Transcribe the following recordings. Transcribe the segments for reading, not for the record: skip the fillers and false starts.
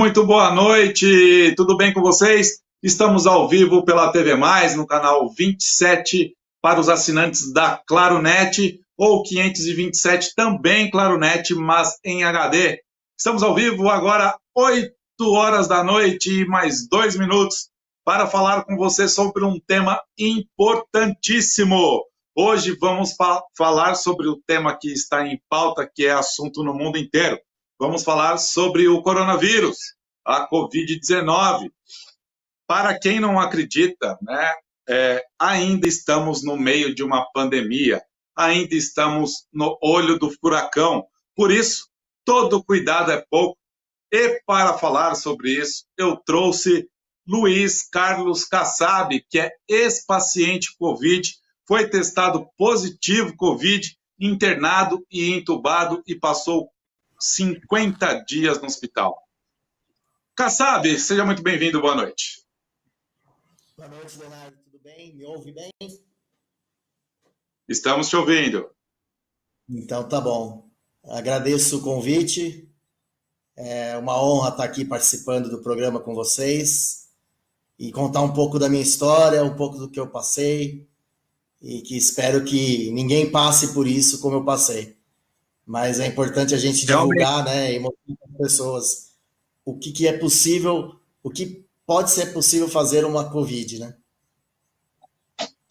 muito boa noite, tudo bem com vocês? Estamos ao vivo pela TV Mais, no canal 27, para os assinantes da Claronet, ou 527 também Claronet, mas em HD. Estamos ao vivo agora, 8 horas da noite e mais 2 minutos, para falar com você sobre um tema importantíssimo. Hoje vamos falar sobre o tema que está em pauta, que é assunto no mundo inteiro. Vamos falar sobre o coronavírus, a Covid-19. Para quem não acredita, ainda estamos no meio de uma pandemia, ainda estamos no olho do furacão. Por isso, todo cuidado é pouco. E para falar sobre isso, eu trouxe Luiz Carlos Kassab, que é ex-paciente Covid, foi testado positivo Covid, internado e entubado e passou 50 dias no hospital. Kassab, seja muito bem-vindo, boa noite. Boa noite, Leonardo, tudo bem? Me ouve bem? Estamos te ouvindo. Então tá bom. Agradeço o convite, é uma honra estar aqui participando do programa com vocês e contar um pouco da minha história, um pouco do que eu passei e que espero que ninguém passe por isso como eu passei. Mas é importante a gente divulgar, né, e mostrar para as pessoas o que é possível, o que pode ser possível fazer uma Covid, né?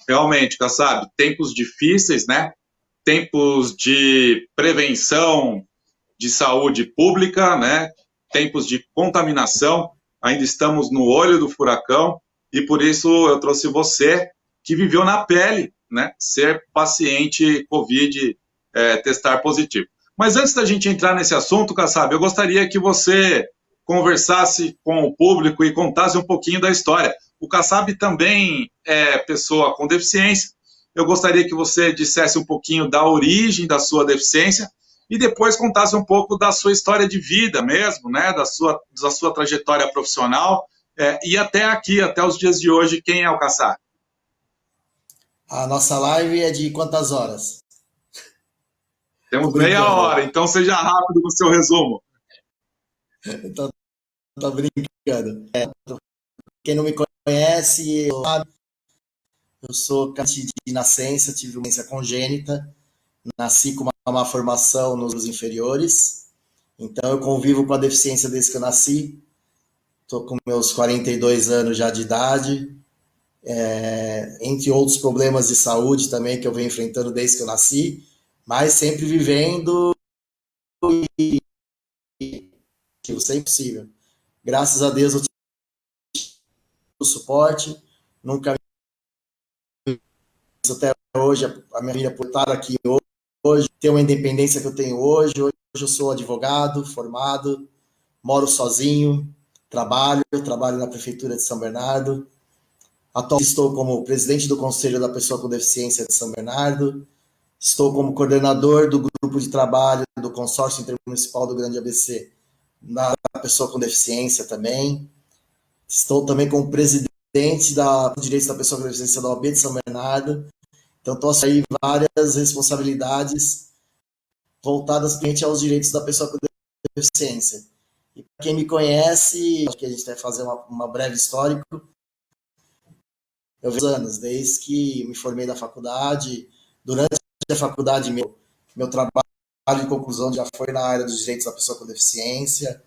Realmente, Kassab, tempos difíceis, né? Tempos de prevenção de saúde pública, né? Tempos de contaminação, ainda estamos no olho do furacão e por isso eu trouxe você que viveu na pele, né? Ser paciente Covid, testar positivo. Mas antes da gente entrar nesse assunto, Kassab, eu gostaria que você conversasse com o público e contasse um pouquinho da história. O Kassab também é pessoa com deficiência. Eu gostaria que você dissesse um pouquinho da origem da sua deficiência e depois contasse um pouco da sua história de vida mesmo, né? Da sua trajetória profissional e até aqui, até os dias de hoje, quem é o Kassab? A nossa live é de quantas horas? Temos meia hora, então seja rápido no seu resumo. Então, tô brincando. Quem não me conhece, eu sou de nascença, tive uma doença congênita, nasci com uma má formação nos inferiores, então eu convivo com a deficiência desde que eu nasci, estou com meus 42 anos já de idade, entre outros problemas de saúde também que eu venho enfrentando desde que eu nasci, mas sempre vivendo e que isso é impossível. Graças a Deus eu tive o suporte, nunca até hoje a minha vida por estar aqui hoje, ter uma independência que eu tenho hoje eu sou advogado, formado, moro sozinho, trabalho na Prefeitura de São Bernardo, atualmente estou como presidente do Conselho da Pessoa com Deficiência de São Bernardo, estou como coordenador do grupo de trabalho do Consórcio Intermunicipal do Grande ABC na Pessoa com Deficiência também, estou também como presidente dos Direitos da Pessoa com Deficiência da OAB de São Bernardo, então estou aí várias responsabilidades voltadas aos direitos da pessoa com deficiência. E para quem me conhece, acho que a gente vai fazer uma breve histórico. Eu vejo anos, desde que me formei da faculdade, durante a faculdade, meu trabalho de conclusão já foi na área dos direitos da pessoa com deficiência.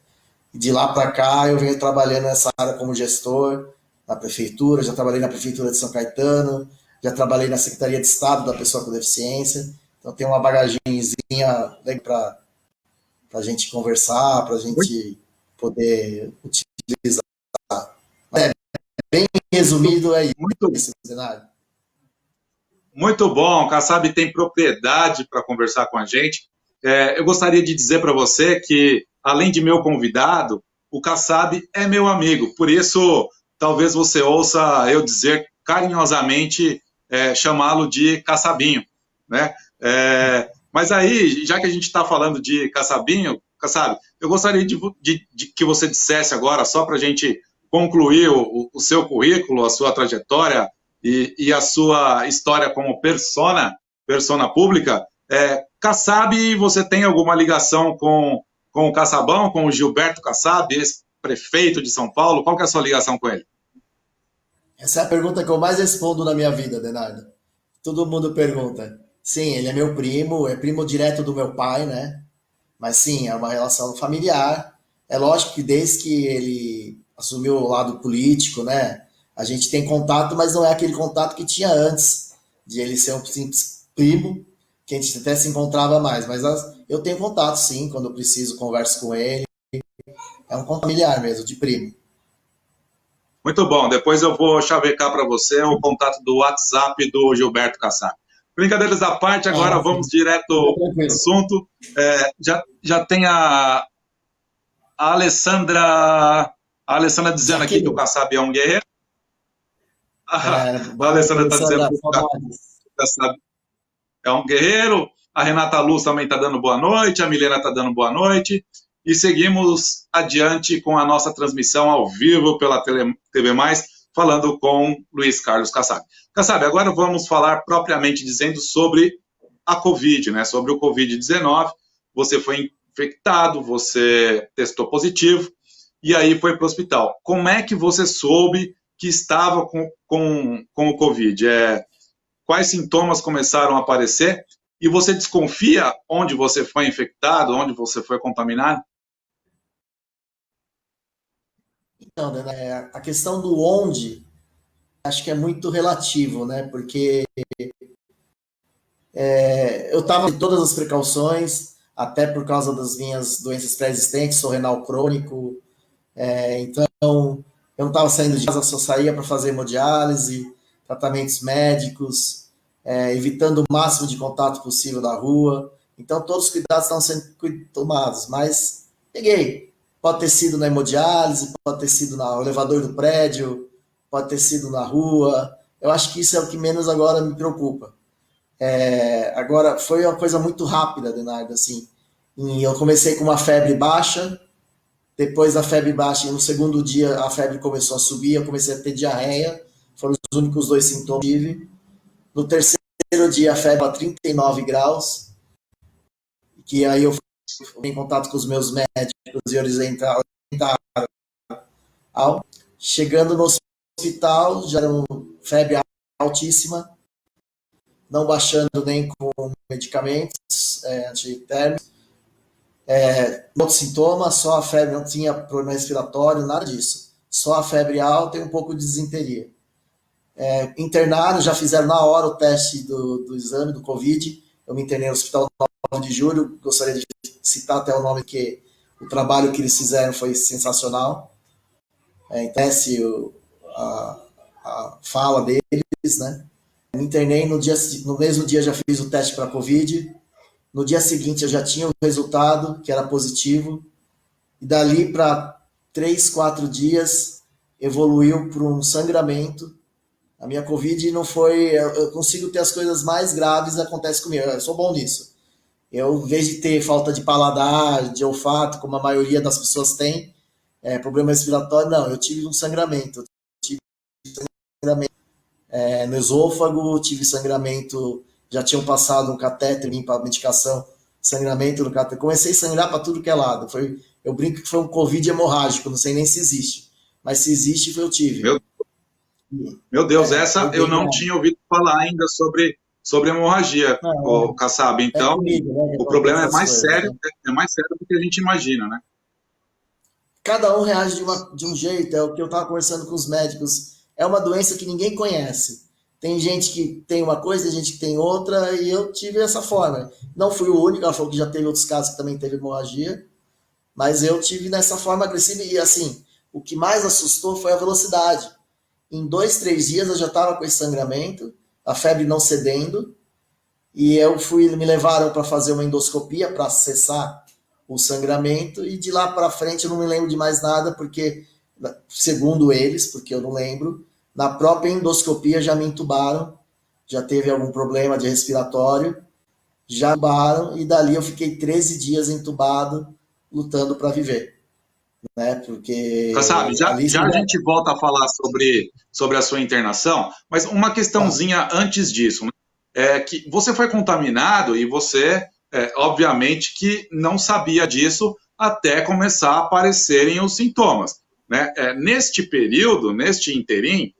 E de lá para cá, eu venho trabalhando nessa área como gestor na prefeitura, já trabalhei na Prefeitura de São Caetano, já trabalhei na Secretaria de Estado da Pessoa com Deficiência, então tem uma bagagenzinha para a gente conversar, para a gente poder utilizar. Bem resumido, é isso, cenário. Muito bom, o Kassab tem propriedade para conversar com a gente. Eu gostaria de dizer para você que, além de meu convidado, o Kassab é meu amigo, por isso talvez você ouça eu dizer carinhosamente chamá-lo de Kassabinho, né? Mas aí, já que a gente está falando de Kassabinho, Kassab, eu gostaria de que você dissesse agora, só para a gente concluir o seu currículo, a sua trajetória e a sua história como persona pública. Kassab, você tem alguma ligação com o Kassabão, com o Gilberto Kassab, prefeito de São Paulo? Qual que é a sua ligação com ele? Essa é a pergunta que eu mais respondo na minha vida, Leonardo. Todo mundo pergunta. Sim, ele é meu primo, é primo direto do meu pai, né? Mas sim, é uma relação familiar. É lógico que desde que ele assumiu o lado político, né? A gente tem contato, mas não é aquele contato que tinha antes, de ele ser um simples primo, que a gente até se encontrava mais. Mas eu tenho contato, sim, quando eu preciso, converso com ele. É um contato familiar mesmo, de primo. Muito bom, depois eu vou chavecar para você o contato do WhatsApp do Gilberto Kassab. Brincadeiras à parte, agora vamos direto ao assunto. Já tem a Alessandra dizendo aqui que o Kassab é um guerreiro. A Alessandra está dizendo que o Kassab é um guerreiro. A Renata Luz também está dando boa noite. A Milena está dando boa noite. E seguimos adiante com a nossa transmissão ao vivo pela TV Mais, falando com Luiz Carlos Kassab. Kassab, agora vamos falar propriamente dizendo sobre a Covid, né? Sobre o Covid-19. Você foi infectado, você testou positivo e aí foi para o hospital. Como é que você soube que estava com o Covid? Quais sintomas começaram a aparecer? E você desconfia onde você foi infectado, onde você foi contaminado? Então, né, a questão do onde, acho que é muito relativo, né? Porque eu estava com todas as precauções, até por causa das minhas doenças pré-existentes, sou renal crônico, então eu não estava saindo de casa, só saía para fazer hemodiálise, tratamentos médicos, evitando o máximo de contato possível da rua. Então todos os cuidados estão sendo tomados, mas peguei. Pode ter sido na hemodiálise, pode ter sido no elevador do prédio, pode ter sido na rua. Eu acho que isso é o que menos agora me preocupa. Agora, foi uma coisa muito rápida, Leonardo, assim. Eu comecei com uma febre baixa, depois da febre baixa, no segundo dia a febre começou a subir, eu comecei a ter diarreia, foram os únicos 2 sintomas que tive. No terceiro dia a febre a 39 graus, que aí eu fui em contato com os meus médicos e eles orientaram. Chegando no hospital, já era uma febre altíssima, não baixando nem com medicamentos antitérmicos. Outros sintomas, só a febre, não tinha problema respiratório, nada disso. Só a febre alta e um pouco de disenteria. Internaram, já fizeram na hora o teste do exame do Covid. Eu me internei no hospital 9 de julho, gostaria de citar até o nome, que o trabalho que eles fizeram foi sensacional. Teste a fala deles, né? Me internei no mesmo dia, já fiz o teste para Covid. No dia seguinte eu já tinha o resultado, que era positivo. E dali para 3, 4 dias evoluiu para um sangramento. A minha Covid não foi... Eu consigo ter as coisas mais graves, acontece comigo. Eu sou bom nisso. Eu, em vez de ter falta de paladar, de olfato, como a maioria das pessoas tem, problema respiratório, não. Eu tive um sangramento. Eu tive sangramento no esôfago, tive sangramento... Já tinham passado um catéter para medicação, sangramento no catéter. Comecei a sangrar para tudo que é lado. Eu brinco que foi um Covid hemorrágico, não sei nem se existe. Mas se existe, eu tive. Meu Deus, essa eu não tinha ouvido falar ainda sobre hemorragia, Kassab. Então, comigo, né, o problema é mais sério, né? É mais sério do que a gente imagina, né? Cada um reage de um jeito, é o que eu estava conversando com os médicos. É uma doença que ninguém conhece. Tem gente que tem uma coisa, tem gente que tem outra, e eu tive essa forma. Não fui o único, ela falou que já teve outros casos que também teve hemorragia, mas eu tive nessa forma agressiva, e assim, o que mais assustou foi a velocidade. Em 2, 3 dias eu já estava com esse sangramento, a febre não cedendo, e me levaram para fazer uma endoscopia para cessar o sangramento, e de lá para frente eu não me lembro de mais nada, porque, segundo eles, porque eu não lembro, na própria endoscopia já me entubaram, já teve algum problema de respiratório, já entubaram, e dali eu fiquei 13 dias entubado, lutando para viver. Né? Porque... Kassab, já a gente volta a falar sobre a sua internação, mas uma questãozinha antes disso, né? Que você foi contaminado e você, obviamente, que não sabia disso, até começar a aparecerem os sintomas, né? Neste período, neste interim,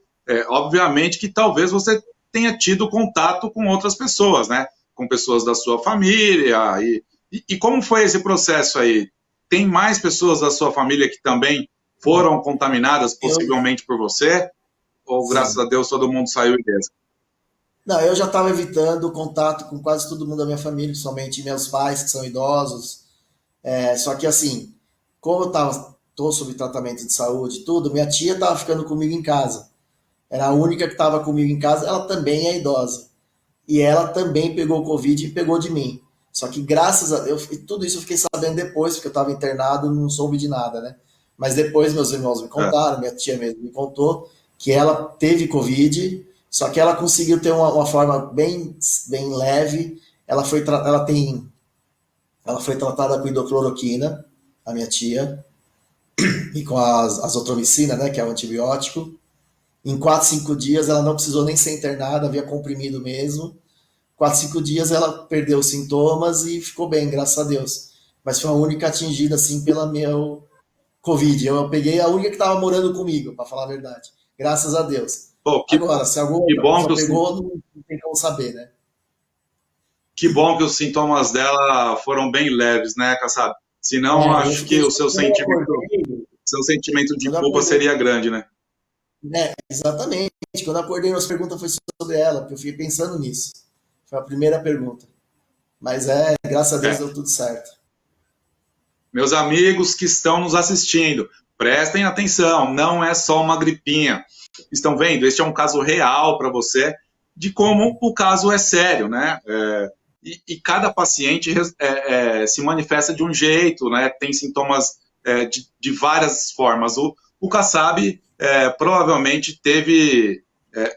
obviamente que talvez você tenha tido contato com outras pessoas, né? Com pessoas da sua família. E como foi esse processo aí? Tem mais pessoas da sua família que também foram contaminadas, possivelmente por você? Ou, graças Sim. a Deus, todo mundo saiu ileso? Não, eu já estava evitando contato com quase todo mundo da minha família, principalmente meus pais, que são idosos. Só que assim, como tô sob tratamento de saúde e tudo, minha tia estava ficando comigo em casa. Era a única que estava comigo em casa, ela também é idosa. E ela também pegou o Covid e pegou de mim. Só que graças a Deus, e tudo isso eu fiquei sabendo depois, porque eu estava internado, não soube de nada, né? Mas depois meus irmãos me É. contaram, minha tia mesmo me contou, que ela teve Covid, só que ela conseguiu ter uma forma bem leve. Ela foi tratada com hidrocloroquina, a minha tia, e com as azitromicina, né, que é o antibiótico. Em 4, 5 dias ela não precisou nem ser internada, havia comprimido mesmo. 4, 5 dias ela perdeu os sintomas e ficou bem, graças a Deus. Mas foi a única atingida, assim, pela meu Covid. Eu peguei a única que estava morando comigo, para falar a verdade. Graças a Deus. Pô, Agora, se alguma que outra bom que pessoa os, pegou, não tem como saber, né? que bom que os sintomas dela foram bem leves, né, Kassab? Senão, Eu acho fiquei, que o seu quando eu sentimento, acordei, seu sentimento de quando eu culpa acordei, seria grande, né? exatamente. Quando eu acordei, as perguntas foi sobre ela, porque eu fiquei pensando nisso. Foi a primeira pergunta. Mas graças a Deus É. deu tudo certo. Meus amigos que estão nos assistindo, prestem atenção, não é só uma gripinha. Estão vendo? Este é um caso real para você de como o caso é sério, né? E cada paciente se manifesta de um jeito, né? Tem sintomas de várias formas. O Kassab provavelmente teve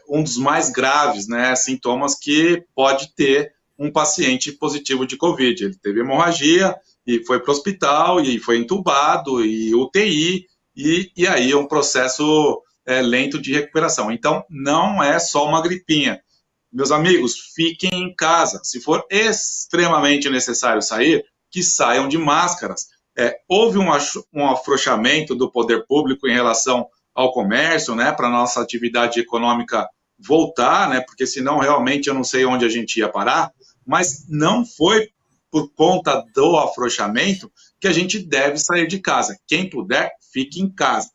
um dos mais graves, né? Sintomas que pode ter um paciente positivo de Covid. Ele teve hemorragia, e foi para o hospital, e foi entubado, e UTI, e aí é um processo lento de recuperação. Então, não é só uma gripinha. Meus amigos, fiquem em casa. Se for extremamente necessário sair, que saiam de máscaras. Houve um afrouxamento do poder público em relação ao comércio, né, para a nossa atividade econômica voltar, né, porque senão realmente eu não sei onde a gente ia parar, mas não foi por conta do afrouxamento que a gente deve sair de casa. Quem puder, fique em casa.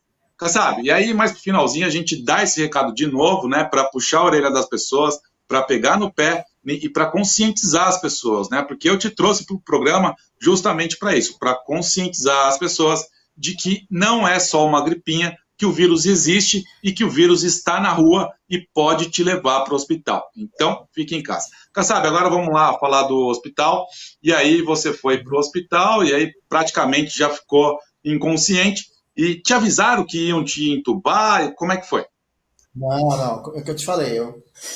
Sabe? E aí, mais pro finalzinho, a gente dá esse recado de novo, né, para puxar a orelha das pessoas, para pegar no pé e para conscientizar as pessoas, né? Porque eu te trouxe para o programa justamente para isso, para conscientizar as pessoas de que não é só uma gripinha, que o vírus existe e que o vírus está na rua e pode te levar para o hospital. Então, fique em casa. Kassab, agora vamos lá falar do hospital. E aí você foi para o hospital e aí praticamente já ficou inconsciente e te avisaram que iam te entubar. Como é que foi? Não, é o que eu te falei.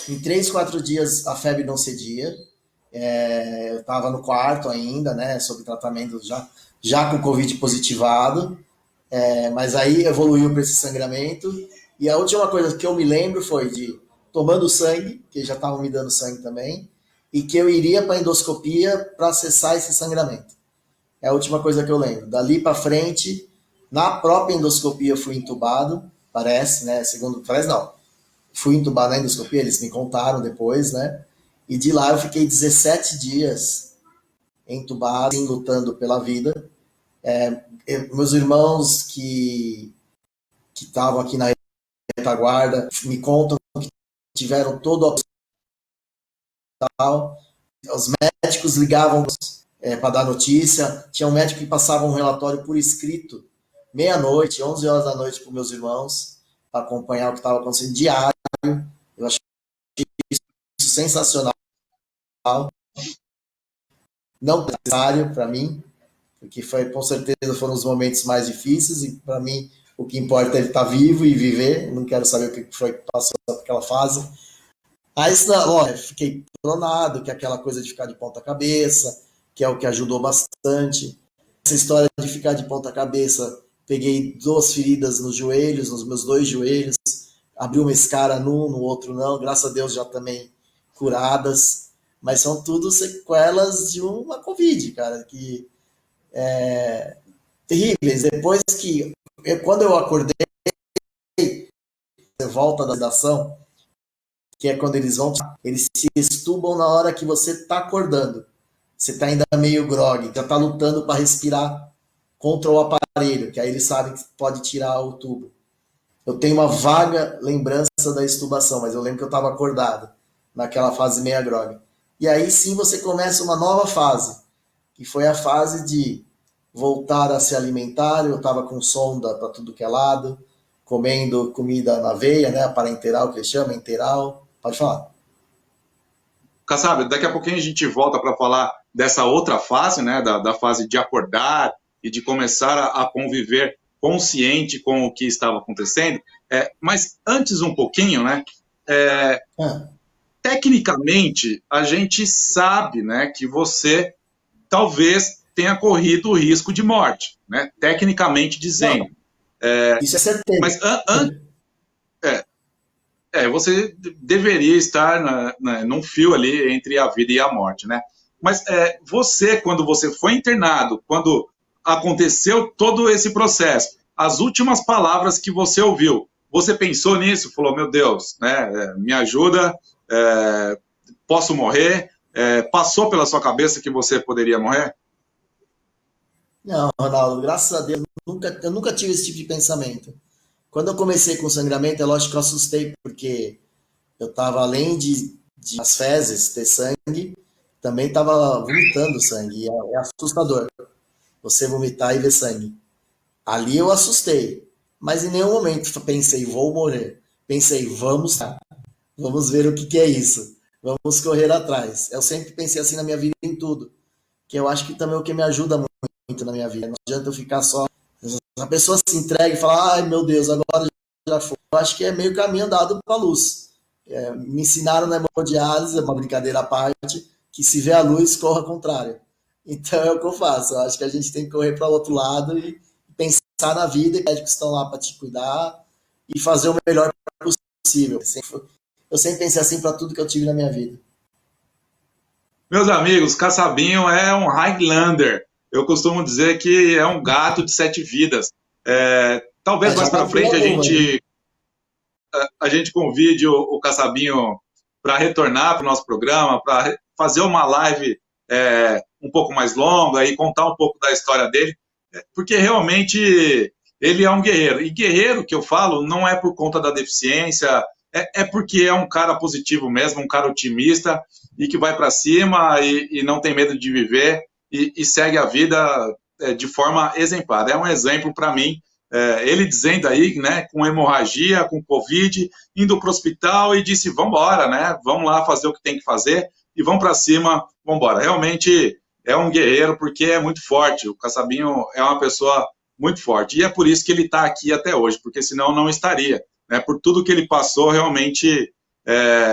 Em 3, 4 dias a febre não cedia. Eu estava no quarto ainda, né, sob tratamento já com Covid positivado. Mas aí evoluiu para esse sangramento. E a última coisa que eu me lembro foi de tomando sangue, que já estavam me dando sangue também, e que eu iria para a endoscopia para acessar esse sangramento. É a última coisa que eu lembro. Dali para frente, na própria endoscopia eu fui entubado, parece, né? Segundo, parece não. Fui entubado na endoscopia, eles me contaram depois, né? E de lá eu fiquei 17 dias entubado, assim, lutando pela vida. Meus irmãos que estavam aqui na retaguarda me contam que tiveram todo o hospital. Os médicos ligavam para dar notícia. Tinha um médico que passava um relatório por escrito, meia-noite, 11 horas da noite, para meus irmãos, para acompanhar o que estava acontecendo diário. Eu achei isso sensacional. Não necessário para mim, porque com certeza foram os momentos mais difíceis e para mim o que importa é ele estar vivo e viver. Não quero saber o que foi que passou naquela fase. Mas, olha, fiquei pronado, que é aquela coisa de ficar de ponta cabeça, que é o que ajudou bastante. Essa história de ficar de ponta cabeça, peguei 2 feridas nos joelhos, nos meus 2 joelhos, abri uma escara num, no outro não, graças a Deus já também curadas, mas são tudo sequelas de uma Covid, cara, que terríveis. Depois quando eu acordei, volta da sedação, que é quando eles se estubam na hora que você está acordando. Você está ainda meio grogue, já está lutando para respirar contra o aparelho, que aí eles sabem que pode tirar o tubo. Eu tenho uma vaga lembrança da estubação, mas eu lembro que eu estava acordado naquela fase meia grogue. E aí sim você começa uma nova fase, que foi a fase de voltar a se alimentar. Eu estava com sonda para tudo que é lado, comendo comida na veia, né, a parenteral que eles chamam, enteral. Pode falar. Kassab, daqui a pouquinho a gente volta para falar dessa outra fase, né, da fase de acordar e de começar a conviver consciente com o que estava acontecendo. Mas antes um pouquinho, né, tecnicamente a gente sabe, né, que você talvez tenha corrido o risco de morte, né, tecnicamente dizendo. Isso é certeza. Mas você deveria estar num fio ali entre a vida e a morte, né? Mas você, quando você foi internado, quando aconteceu todo esse processo, as últimas palavras que você ouviu, você pensou nisso? Falou, meu Deus, né? Me ajuda, posso morrer? Passou pela sua cabeça que você poderia morrer? Não, Ronaldo, graças a Deus, eu nunca tive esse tipo de pensamento. Quando eu comecei com sangramento, é lógico que eu assustei, porque eu estava, além de as fezes ter sangue, também estava vomitando sangue. E é assustador você vomitar e ver sangue. Ali eu assustei, mas em nenhum momento pensei, vou morrer. Pensei, vamos ver o que é isso. Vamos correr atrás. Eu sempre pensei assim na minha vida em tudo, que eu acho que também é o que me ajuda muito na minha vida. Não adianta eu ficar só. A pessoa se entrega e fala, ai meu Deus, agora já foi. Eu acho que é meio caminho andado para a luz. Me ensinaram na hemodiálise, é uma brincadeira à parte, que se vê a luz, corra ao contrário. Então é o que eu faço. Eu acho que a gente tem que correr para o outro lado e pensar na vida, e os médicos estão lá para te cuidar e fazer o melhor possível. Eu sempre pensei assim para tudo que eu tive na minha vida. Meus amigos, Kassabinho é um Highlander. Eu costumo dizer que é um gato de 7 vidas. Talvez mais para frente a gente convide o Kassabinho para retornar para o nosso programa, para fazer uma live um pouco mais longa e contar um pouco da história dele, porque realmente ele é um guerreiro. E guerreiro, que eu falo, não é por conta da deficiência, é porque é um cara positivo mesmo, um cara otimista e que vai para cima e não tem medo de viver e segue a vida de forma exemplar. É um exemplo para mim. Ele dizendo aí, né, com hemorragia, com Covid, indo para o hospital e disse, vamos embora, né, vamos lá fazer o que tem que fazer e vamos para cima, vamos embora. Realmente é um guerreiro porque é muito forte, o Kassabinho é uma pessoa muito forte e é por isso que ele está aqui até hoje, porque senão não estaria, né, por tudo que ele passou, realmente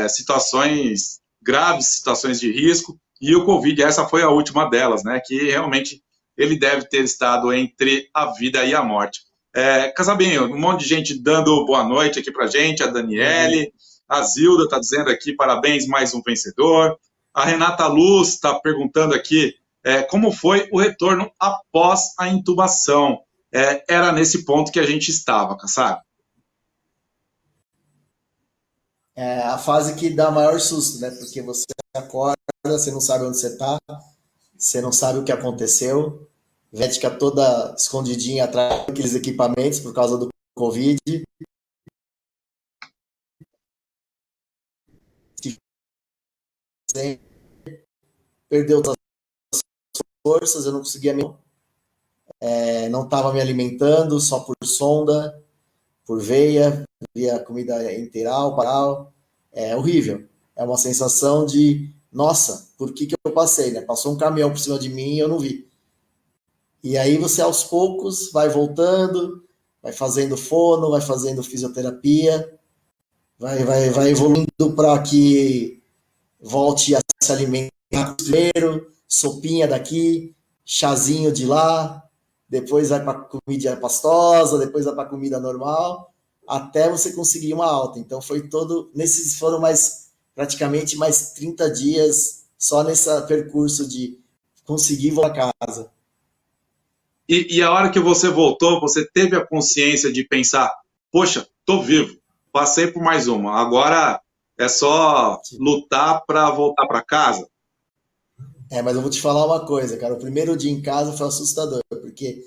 situações graves, situações de risco, e o Covid, essa foi a última delas, né, que realmente ele deve ter estado entre a vida e a morte. Kassabinho, um monte de gente dando boa noite aqui pra gente, a Daniele, a Zilda está dizendo aqui, parabéns, mais um vencedor. A Renata Luz está perguntando aqui como foi o retorno após a intubação. Era nesse ponto que a gente estava, sabe? É a fase que dá maior susto, né? Porque você acorda, você não sabe onde você está, você não sabe o que aconteceu, médica toda escondidinha atrás daqueles equipamentos por causa do Covid. Perdeu todas as forças, eu não conseguia não estava me alimentando, só por sonda, por veia, via comida inteiral, paral. É horrível. É uma sensação de, nossa, por que eu passei, né? Passou um caminhão por cima de mim e eu não vi. E aí você aos poucos vai voltando, vai fazendo fono, vai fazendo fisioterapia, vai evoluindo para que volte a se alimentar primeiro, sopinha daqui, chazinho de lá, depois vai para comida pastosa, depois vai para comida normal, até você conseguir uma alta. Então foi todo, nesses foram praticamente mais 30 dias só nesse percurso de conseguir voltar a casa. E a hora que você voltou, você teve a consciência de pensar, poxa, tô vivo, passei por mais uma, agora é só lutar para voltar para casa? Mas eu vou te falar uma coisa, cara. O primeiro dia em casa foi assustador, porque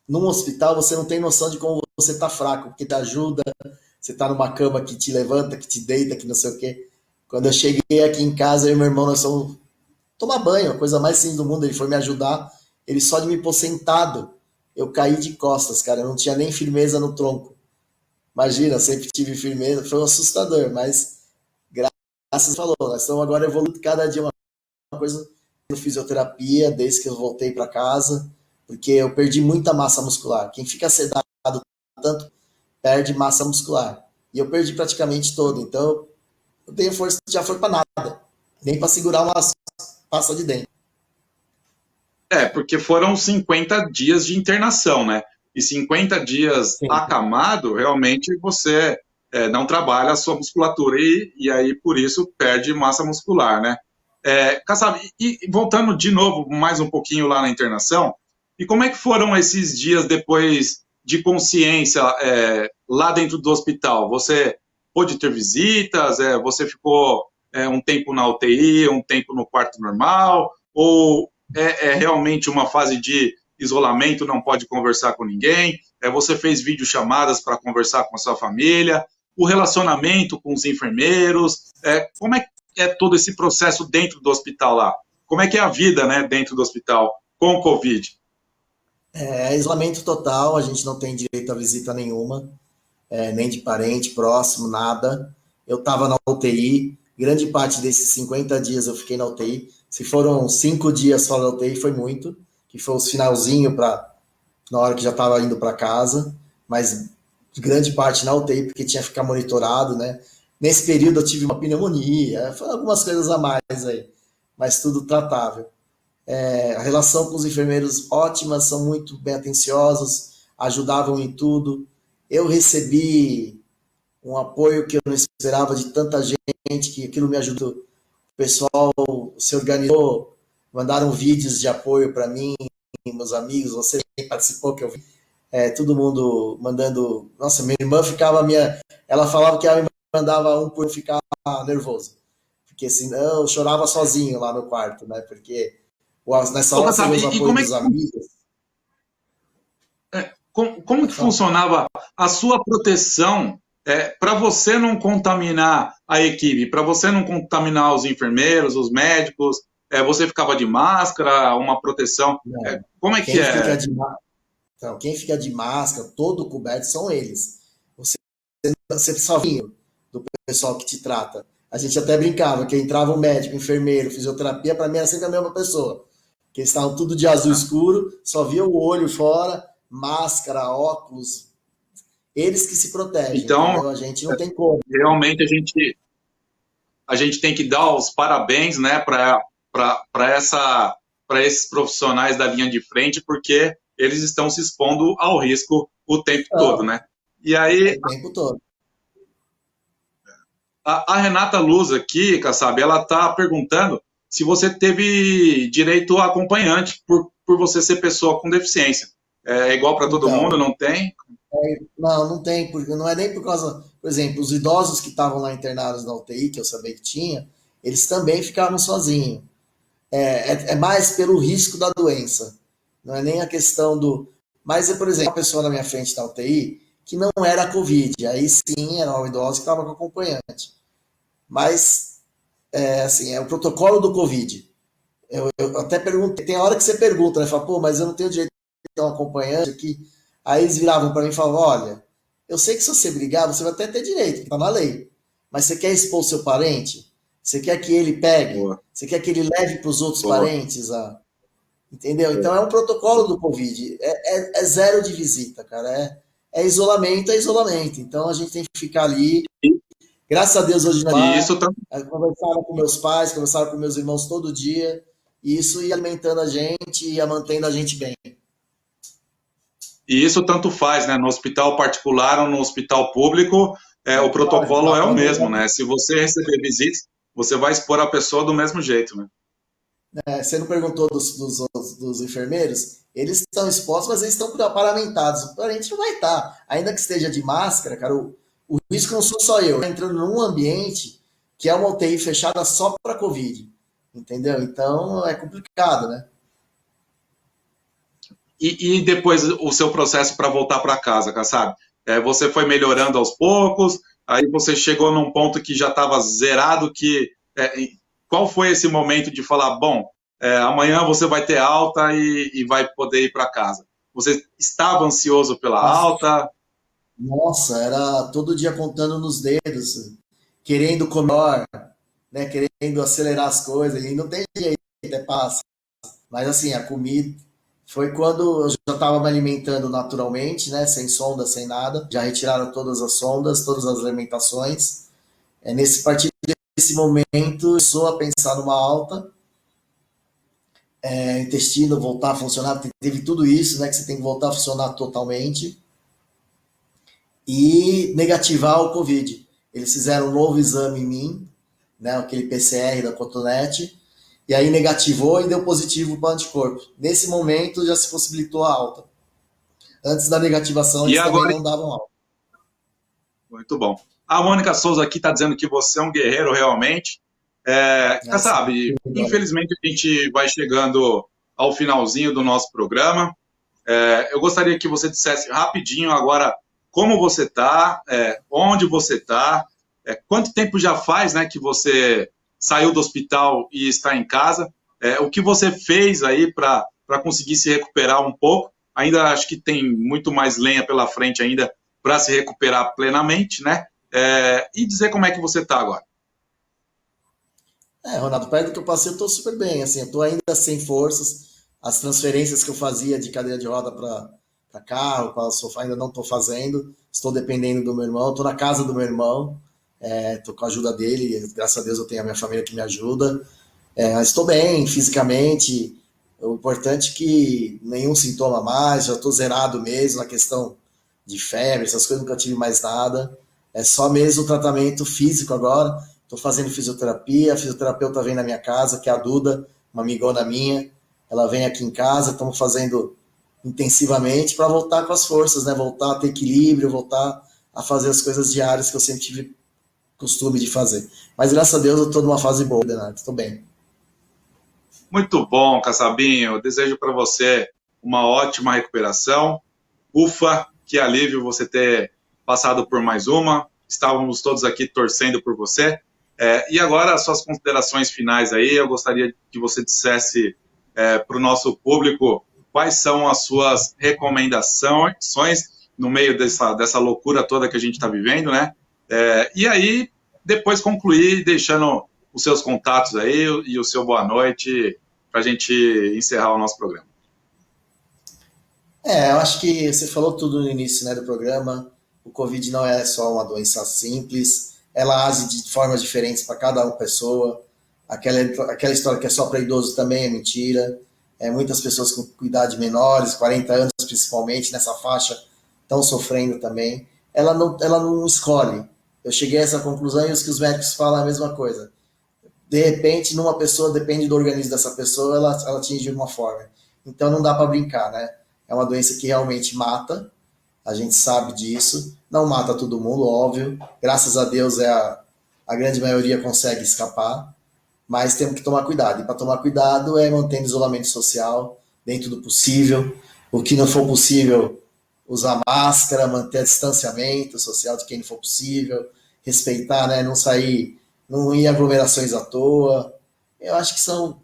num hospital você não tem noção de como você tá fraco, porque te ajuda, você tá numa cama que te levanta, que te deita, que não sei o quê. Quando eu cheguei aqui em casa, eu e meu irmão, nós fomos tomar banho, a coisa mais simples do mundo. Ele foi me ajudar, ele só de me pôr sentado, eu caí de costas, cara. Eu não tinha nem firmeza no tronco. Imagina, sempre tive firmeza, foi assustador, mas graças a Deus falou, nós estamos agora evoluindo cada dia uma coisa no fisioterapia, desde que eu voltei para casa, porque eu perdi muita massa muscular. Quem fica sedado tanto perde massa muscular. E eu perdi praticamente todo, então eu tenho força, já foi para nada, nem para segurar uma pasta de dente. Porque foram 50 dias de internação, né? E 50 dias Sim. acamado, realmente você não trabalha a sua musculatura e aí por isso perde massa muscular, né? Kassab, e voltando de novo mais um pouquinho lá na internação, e como é que foram esses dias depois de consciência lá dentro do hospital? Você pôde ter visitas? Você ficou um tempo na UTI, um tempo no quarto normal? Ou é realmente uma fase de isolamento, não pode conversar com ninguém? Você fez videochamadas para conversar com a sua família? O relacionamento com os enfermeiros? Como é todo esse processo dentro do hospital lá? Como é que é a vida, né, dentro do hospital com o Covid? Isolamento total, a gente não tem direito a visita nenhuma, nem de parente, próximo, nada. Eu estava na UTI, grande parte desses 50 dias eu fiquei na UTI. Se foram 5 dias fora da UTI, foi muito, que foi os finalzinho na hora que já estava indo para casa, mas grande parte na UTI, porque tinha que ficar monitorado, né? Nesse período eu tive uma pneumonia, foram algumas coisas a mais aí, mas tudo tratável. A relação com os enfermeiros ótimas, são muito bem atenciosos, ajudavam em tudo. Eu recebi um apoio que eu não esperava de tanta gente, que aquilo me ajudou. O pessoal se organizou, mandaram vídeos de apoio para mim, meus amigos, você participou, que eu vi. Todo mundo mandando. Nossa, minha irmã ficava ela falava que ela me mandava um por ficar nervoso, porque senão eu chorava sozinho lá no quarto, né? Porque nessa hora você vê os apoios dos amigos. Como que funcionava a sua proteção para você não contaminar a equipe, para você não contaminar os enfermeiros, os médicos? Você ficava de máscara, uma proteção? Como é que é? Então, quem fica de máscara, todo coberto, são eles. Você só vinha do pessoal que te trata. A gente até brincava que entrava um médico, enfermeiro, fisioterapia, para mim era sempre a mesma pessoa. Que eles estavam tudo de azul escuro, só via o olho fora, máscara, óculos. Eles que se protegem. Então, entendeu? A gente não tem como. Realmente a gente tem que dar os parabéns, né, para esses profissionais da linha de frente, porque eles estão se expondo ao risco o tempo todo, né? E aí, o tempo todo. A Renata Luz aqui, Kassab, ela está perguntando se você teve direito a acompanhante por você ser pessoa com deficiência. É igual para todo mundo, não tem? Não tem, porque não é nem por causa. Por exemplo, os idosos que estavam lá internados na UTI, que eu sabia que tinha, eles também ficavam sozinhos. É mais pelo risco da doença. Não é nem a questão do. Mas, por exemplo, uma pessoa na minha frente na UTI que não era Covid, aí sim era um idoso que estava com acompanhante. Mas, assim, é o protocolo do Covid. Eu até perguntei, tem hora que você pergunta, né? Fala, pô, mas eu não tenho direito de ter um acompanhante aqui. Aí eles viravam para mim e falavam, olha, eu sei que se você brigar, você vai até ter direito, que tá na lei. Mas você quer expor seu parente? Você quer que ele pegue? Boa. Você quer que ele leve para os outros parentes? Entendeu? Então é um protocolo do Covid. É zero de visita, cara. É isolamento, é isolamento. Então a gente tem que ficar ali. Graças a Deus hoje na conversava com meus pais, conversava com meus irmãos todo dia. E isso ia alimentando a gente e ia mantendo a gente bem. E isso tanto faz, né? No hospital particular ou no hospital público, o protocolo é o mesmo, né? Se você receber visitas, você vai expor a pessoa do mesmo jeito, né? Você não perguntou dos enfermeiros? Eles estão expostos, mas eles estão paramentados. A gente não vai estar. Ainda que esteja de máscara, cara, o risco não sou só eu. Entrando num ambiente que é uma UTI fechada só para Covid. Entendeu? Então é complicado, né? E depois o seu processo para voltar para casa, Kassab? Você foi melhorando aos poucos, aí você chegou num ponto que já estava zerado, qual foi esse momento de falar, bom, amanhã você vai ter alta e vai poder ir para casa? Você estava ansioso pela alta? Nossa, era todo dia contando nos dedos, querendo comer, né? Querendo acelerar as coisas, e não tem jeito, passa. Mas assim, a comida foi quando eu já estava me alimentando naturalmente, né? Sem sonda, sem nada. Já retiraram todas as sondas, todas as alimentações. Nesse partir desse momento, sou a pensar numa alta, intestino voltar a funcionar, teve tudo isso, né? Que você tem que voltar a funcionar totalmente e negativar o Covid. Eles fizeram um novo exame em mim, né? Aquele PCR da cotonete. E aí negativou e deu positivo para anticorpo. Nesse momento já se possibilitou a alta. Antes da negativação, E eles também agora, não davam alta. muito bom. A Mônica Souza aqui está dizendo que você é um guerreiro realmente. Sabe, infelizmente a gente vai chegando ao finalzinho do nosso programa. Eu gostaria que você dissesse rapidinho agora como você está, onde você está, quanto tempo já faz, né, que você saiu do hospital e está em casa, o que você fez aí para conseguir se recuperar um pouco. Ainda acho que tem muito mais lenha pela frente ainda para se recuperar plenamente, né? E dizer como é que você está agora. Ronaldo, perto do que eu passei, eu estou super bem. Assim, eu estou ainda sem forças. As transferências que eu fazia de cadeira de roda para carro, para sofá, ainda não estou fazendo. Estou dependendo do meu irmão. Estou na casa do meu irmão. Estou com a ajuda dele. Graças a Deus eu tenho a minha família que me ajuda. Mas estou bem fisicamente. O importante é que nenhum sintoma mais. Já estou zerado mesmo na questão de febre, essas coisas. Nunca tive mais nada. É só mesmo o tratamento físico agora. Estou fazendo fisioterapia, a fisioterapeuta vem na minha casa, que é a Duda, uma amigona minha. Ela vem aqui em casa, estamos fazendo intensivamente para voltar com as forças, né? Voltar a ter equilíbrio, voltar a fazer as coisas diárias que eu sempre tive costume de fazer. Mas graças a Deus eu estou numa fase boa, Renato, estou bem. Muito bom, Kassabinho. Eu desejo para você uma ótima recuperação. Ufa, que alívio você ter passado por mais uma. Estávamos todos aqui torcendo por você. E agora, as suas considerações finais aí, eu gostaria que você dissesse para o nosso público quais são as suas recomendações no meio dessa loucura toda que a gente está vivendo, né? E aí, depois concluir deixando os seus contatos aí e o seu boa noite para a gente encerrar o nosso programa. Eu acho que você falou tudo no início, né, do programa. O Covid não é só uma doença simples, ela age de formas diferentes para cada uma pessoa. Aquela história que é só para idoso também é mentira. Muitas pessoas com idade menores, 40 anos principalmente, nessa faixa, estão sofrendo também. Ela não escolhe. Eu cheguei a essa conclusão e os que os médicos falam a mesma coisa. De repente, numa pessoa, depende do organismo dessa pessoa, ela atinge de uma forma. Então não dá para brincar, né? É uma doença que realmente mata, a gente sabe disso, não mata todo mundo, óbvio, graças a Deus a grande maioria consegue escapar, mas temos que tomar cuidado, e para tomar cuidado é manter isolamento social dentro do possível, o que não for possível, usar máscara, manter distanciamento social de quem não for possível, respeitar, né, não sair, não ir em aglomerações à toa, eu acho que são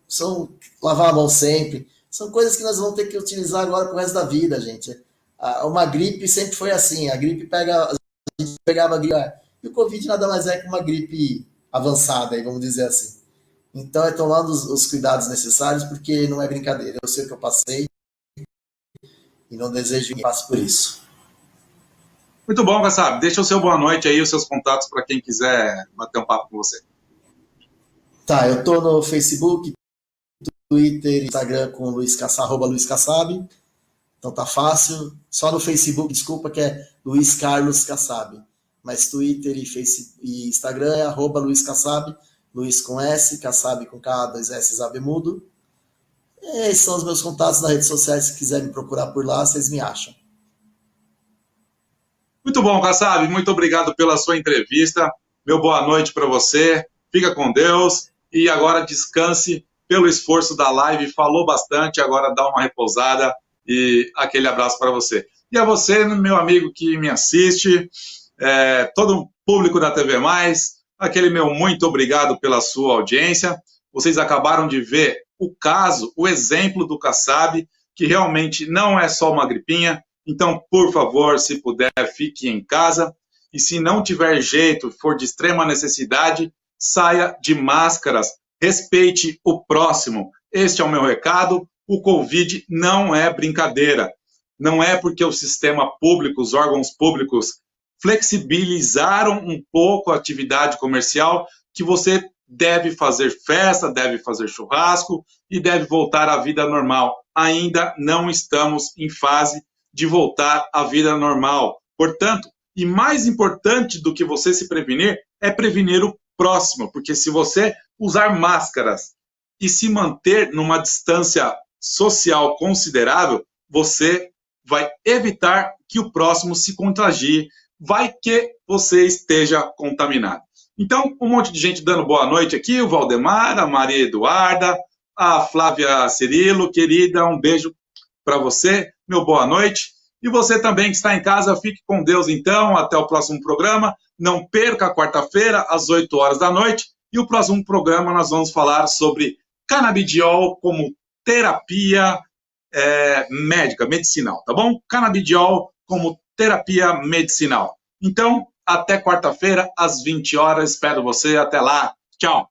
lavar a mão sempre, são coisas que nós vamos ter que utilizar agora pro resto da vida, gente. Uma gripe sempre foi assim, a gripe a gente pegava a gripe, e o Covid nada mais é que uma gripe avançada, vamos dizer assim. Então é tomando os cuidados necessários, porque não é brincadeira. Eu sei o que eu passei e não desejo que passe por isso. Muito bom, Kassab. Deixa o seu boa noite aí, os seus contatos para quem quiser bater um papo com você. Tá, eu tô no Facebook, Twitter, Instagram com Luiz Kassab. Então tá fácil. Só no Facebook, desculpa, que é Luiz Carlos Kassab. Mas Twitter e Instagram é @Luiz Kassab, Luiz com S, Kassab com K, 2 S, Zabemudo. Esses são os meus contatos nas redes sociais. Se quiser me procurar por lá, vocês me acham. Muito bom, Kassab. Muito obrigado pela sua entrevista. Meu boa noite para você. Fica com Deus. E agora descanse pelo esforço da live. Falou bastante, agora dá uma repousada. E aquele abraço para você. E a você, meu amigo que me assiste, todo o público da TV+, aquele meu muito obrigado pela sua audiência. Vocês acabaram de ver o caso, o exemplo do Kassab, que realmente não é só uma gripinha. Então, por favor, se puder, fique em casa. E se não tiver jeito, for de extrema necessidade, saia de máscaras. Respeite o próximo. Este é o meu recado. O Covid não é brincadeira. Não é porque o sistema público, os órgãos públicos flexibilizaram um pouco a atividade comercial que você deve fazer festa, deve fazer churrasco e deve voltar à vida normal. Ainda não estamos em fase de voltar à vida normal. Portanto, e mais importante do que você se prevenir, é prevenir o próximo, porque se você usar máscaras e se manter numa distância social considerável, você vai evitar que o próximo se contagie, vai que você esteja contaminado. Então, um monte de gente dando boa noite aqui, o Valdemar, a Maria Eduarda, a Flávia Cirilo, querida, um beijo para você, meu boa noite. E você também que está em casa, fique com Deus então, até o próximo programa. Não perca a quarta-feira, às 8 horas da noite. E o próximo programa nós vamos falar sobre canabidiol como terapia médica, medicinal, tá bom? Canabidiol como terapia medicinal. Então, até quarta-feira, às 20 horas. Espero você. Até lá. Tchau.